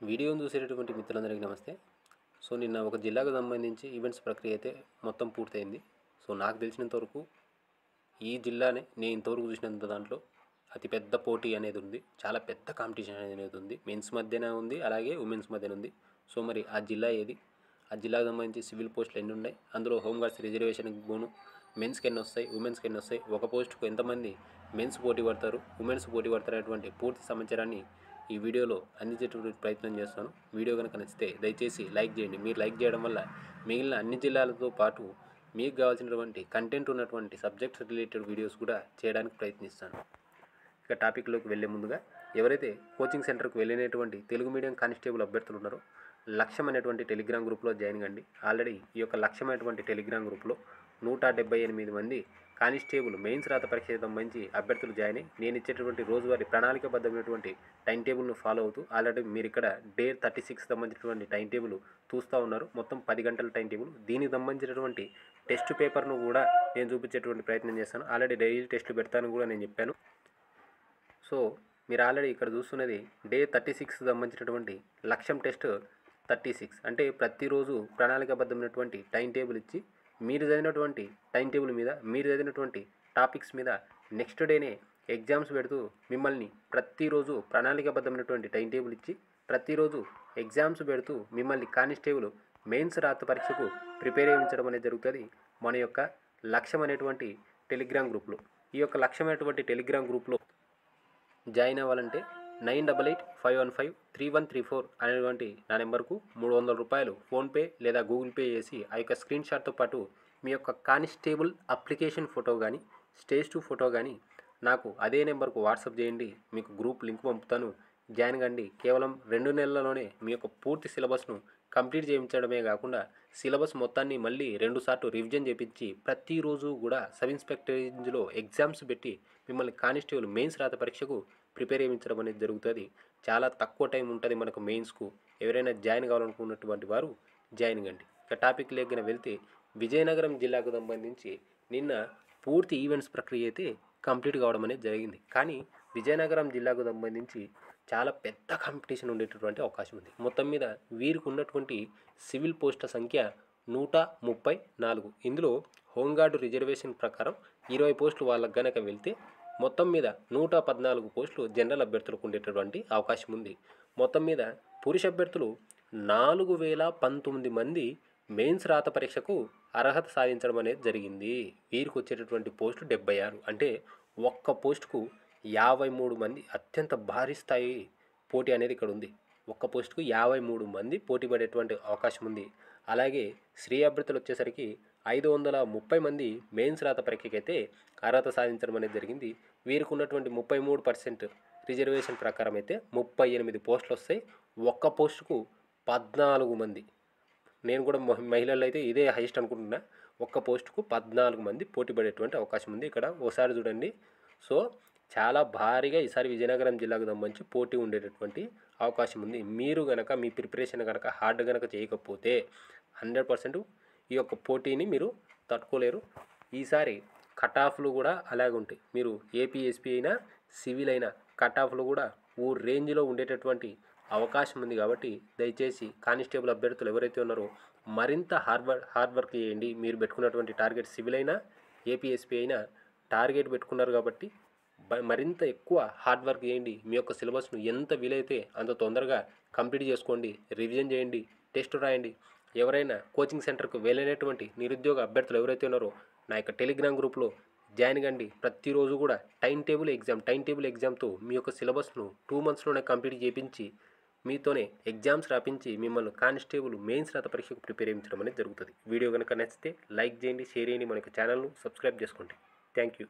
వీడియోను చూసేటటువంటి మిత్రులందరికీ నమస్తే. సో నిన్న ఒక జిల్లాకు సంబంధించి ఈవెంట్స్ ప్రక్రియ అయితే మొత్తం పూర్తయింది. సో నాకు తెలిసినంత వరకు ఈ జిల్లానే నేను ఇంతవరకు చూసినంత దాంట్లో అతిపెద్ద పోటీ అనేది ఉంది. చాలా పెద్ద కాంపిటీషన్ అనేది ఉంది. మెన్స్ మధ్యన ఉంది, అలాగే ఉమెన్స్ మధ్యన ఉంది. సో మరి ఆ జిల్లా ఏది? ఆ జిల్లాకు సంబంధించి సివిల్ పోస్టులు ఎన్ని ఉన్నాయి, అందులో హోంగార్డ్స్ రిజర్వేషన్కి పోను మెన్స్కి ఎన్ని వస్తాయి, ఉమెన్స్కి ఎన్ని వస్తాయి, ఒక పోస్టుకు ఎంతమంది మెన్స్ పోటీ పడతారు, ఉమెన్స్ పోటీ పడతారు అనేటువంటి పూర్తి సమాచారాన్ని ఈ వీడియోలో అందించేటువంటి ప్రయత్నం చేస్తాను. వీడియో కనుక నచ్చితే దయచేసి లైక్ చేయండి. మీరు లైక్ చేయడం వల్ల మిగిలిన అన్ని జిల్లాలతో పాటు మీకు కావాల్సినటువంటి కంటెంట్ ఉన్నటువంటి సబ్జెక్ట్స్ రిలేటెడ్ వీడియోస్ కూడా చేయడానికి ప్రయత్నిస్తాను. ఇక టాపిక్లోకి వెళ్ళే ముందుగా ఎవరైతే కోచింగ్ సెంటర్కి వెళ్ళినటువంటి తెలుగు మీడియం కానిస్టేబుల్ అభ్యర్థులు ఉన్నారో లక్ష్యం అనేటువంటి టెలిగ్రామ్ గ్రూప్లో జాయిన్ కండి. ఆల్రెడీ ఈ యొక్క లక్ష్యం అనేటువంటి టెలిగ్రామ్ గ్రూప్లో 178 మంది కానిస్టేబుల్ మెయిన్స్ రాత పరీక్ష సంబంధించి అభ్యర్థులు జాయిన్ అయ్యి నేను ఇచ్చేటువంటి రోజువారీ ప్రణాళికబద్ధమైనటువంటి టైం టేబుల్ను ఫాలో అవుతూ ఆల్రెడీ మీరు ఇక్కడ డే 36 సంబంధించినటువంటి టైం టేబుల్ చూస్తూ ఉన్నారు. మొత్తం 10 గంటల టైం టేబుల్. దీనికి సంబంధించినటువంటి టెస్ట్ పేపర్ను కూడా నేను చూపించేటువంటి ప్రయత్నం చేస్తాను. ఆల్రెడీ డైలీ టెస్టులు పెడతాను కూడా నేను చెప్పాను. సో మీరు ఆల్రెడీ ఇక్కడ చూస్తున్నది డే 36 సంబంధించినటువంటి లక్ష్యం టెస్ట్ 36. అంటే ప్రతిరోజు ప్రణాళికాబద్ధమైనటువంటి టైం టేబుల్ ఇచ్చి మీరు చదివినటువంటి టైం టేబుల్ మీద, మీరు చదివినటువంటి టాపిక్స్ మీద నెక్స్ట్ డేనే ఎగ్జామ్స్ పెడుతూ మిమ్మల్ని ప్రతిరోజు ప్రణాళికాబద్ధమైనటువంటి టైం టేబుల్ ఇచ్చి ప్రతిరోజు ఎగ్జామ్స్ పెడుతూ మిమ్మల్ని కానిస్టేబుల్ మెయిన్స్ రాత పరీక్షకు ప్రిపేర్ చేయించడం అనేది జరుగుతుంది మన యొక్క లక్ష్యం అనేటువంటి టెలిగ్రామ్ గ్రూప్లో. ఈ యొక్క లక్ష్యం అనేటువంటి టెలిగ్రామ్ గ్రూప్లో జాయిన్ అవ్వాలంటే 9885153134 అనేటువంటి నా నెంబర్కు 300 రూపాయలు ఫోన్పే లేదా గూగుల్ పే చేసి ఆ యొక్క స్క్రీన్ షాట్తో పాటు మీ యొక్క కానిస్టేబుల్ అప్లికేషన్ ఫోటో కానీ స్టేజ్ 2 ఫోటో కానీ నాకు అదే నెంబర్కు వాట్సాప్ చేయండి. మీకు గ్రూప్ లింక్ పంపుతాను. జాయిన్ కండి. కేవలం 2 నెలల్లోనే మీ యొక్క పూర్తి సిలబస్ను కంప్లీట్ చేయించడమే కాకుండా సిలబస్ మొత్తాన్ని మళ్ళీ 2 సార్లు రివిజన్ చేయించి ప్రతిరోజు కూడా సబ్ ఇన్స్పెక్టర్ రేంజ్లో ఎగ్జామ్స్ పెట్టి మిమ్మల్ని కానిస్టేబుల్ మెయిన్స్ రాత పరీక్షకు ప్రిపేర్ చేయించడం అనేది జరుగుతుంది. చాలా తక్కువ టైం ఉంటుంది మనకు మెయిన్స్కు. ఎవరైనా జాయిన్ కావాలనుకున్నటువంటి వారు జాయిన్ కండి. ఇక టాపిక్ లేకన వెళ్తే విజయనగరం జిల్లాకు సంబంధించి నిన్న పూర్తి ఈవెంట్స్ ప్రక్రియ అయితే కంప్లీట్ కావడం అనేది జరిగింది. కానీ విజయనగరం జిల్లాకు సంబంధించి చాలా పెద్ద కాంపిటీషన్ ఉండేటటువంటి అవకాశం ఉంది. మొత్తం మీద వీరికి ఉన్నటువంటి సివిల్ పోస్టుల సంఖ్య 134. ఇందులో హోంగార్డు రిజర్వేషన్ ప్రకారం 20 పోస్టులు వాళ్ళకు గనక వెళ్తే మొత్తం మీద 114 పోస్టులు జనరల్ అభ్యర్థులకు ఉండేటటువంటి అవకాశం ఉంది. మొత్తం మీద పురుష అభ్యర్థులు 4019 మంది మెయిన్స్ రాత పరీక్షకు అర్హత సాధించడం అనేది జరిగింది. వీరికి వచ్చేటటువంటి పోస్టు 76. అంటే ఒక్క పోస్టుకు 53 మంది అత్యంత భారీ స్థాయి పోటీ అనేది ఇక్కడ ఉంది. ఒక్క పోస్టుకు 53 మంది పోటీ పడేటువంటి అవకాశం ఉంది. అలాగే స్త్రీ అభ్యర్థులు వచ్చేసరికి 530 మంది మెయిన్స్ రాత పరీక్షకి అయితే అర్హత సాధించడం అనేది జరిగింది. వీరికి ఉన్నటువంటి 33% రిజర్వేషన్ ప్రకారం అయితే 38 పోస్టులు వస్తాయి. ఒక్క పోస్టుకు 14 మంది. నేను కూడా మహిళల్లో అయితే ఇదే హైయెస్ట్ అనుకుంటున్నా. ఒక్క పోస్టుకు 14 మంది పోటీ పడేటువంటి అవకాశం ఉంది. ఇక్కడ ఒకసారి చూడండి. సో చాలా భారీగా ఈసారి విజయనగరం జిల్లాకు సంబంధించి పోటీ ఉండేటటువంటి అవకాశం ఉంది. మీరు కనుక మీ ప్రిపరేషన్ కనుక హార్డ్ కనుక చేయకపోతే 100% ఈ యొక్క పోటీని మీరు తట్టుకోలేరు. ఈసారి కట్ ఆఫ్లు కూడా అలాగే ఉంటాయి. మీరు ఏపీఎస్పీ అయినా సివిల్ అయినా కట్ ఆఫ్లు కూడా ఓ రేంజ్లో ఉండేటటువంటి అవకాశం ఉంది. కాబట్టి దయచేసి కానిస్టేబుల్ అభ్యర్థులు ఎవరైతే ఉన్నారో మరింత హార్డ్ వర్క్ చేయండి. మీరు పెట్టుకున్నటువంటి టార్గెట్ సివిల్ అయినా ఏపీఎస్పీ అయినా టార్గెట్ పెట్టుకున్నారు కాబట్టి మరింత ఎక్కువ హార్డ్ వర్క్ చేయండి. మీ యొక్క సిలబస్ను ఎంత వీలైతే అంత తొందరగా కంప్లీట్ చేసుకోండి. రివిజన్ చేయండి. టెస్ట్ రాయండి. ఎవరైనా కోచింగ్ సెంటర్కు వెళ్ళినటువంటి నిరుద్యోగ అభ్యర్థులు ఎవరైతే ఉన్నారో నా యొక్క టెలిగ్రామ్ గ్రూప్లో జాయిన్ కండి. ప్రతిరోజు కూడా టైం టేబుల్ ఎగ్జామ్తో మీ యొక్క సిలబస్ను 2 మంత్స్లోనే కంప్లీట్ చేయించి మీతోనే ఎగ్జామ్స్ రాపించి మిమ్మల్ని కానిస్టేబుల్ మెయిన్స్ రాత పరీక్షకు ప్రిపేర్ చేయించడం అనేది జరుగుతుంది. వీడియో కనుక నచ్చితే లైక్ చేయండి, షేర్ చేయండి. మన యొక్క ఛానల్ను సబ్స్క్రైబ్ చేసుకోండి. Thank you.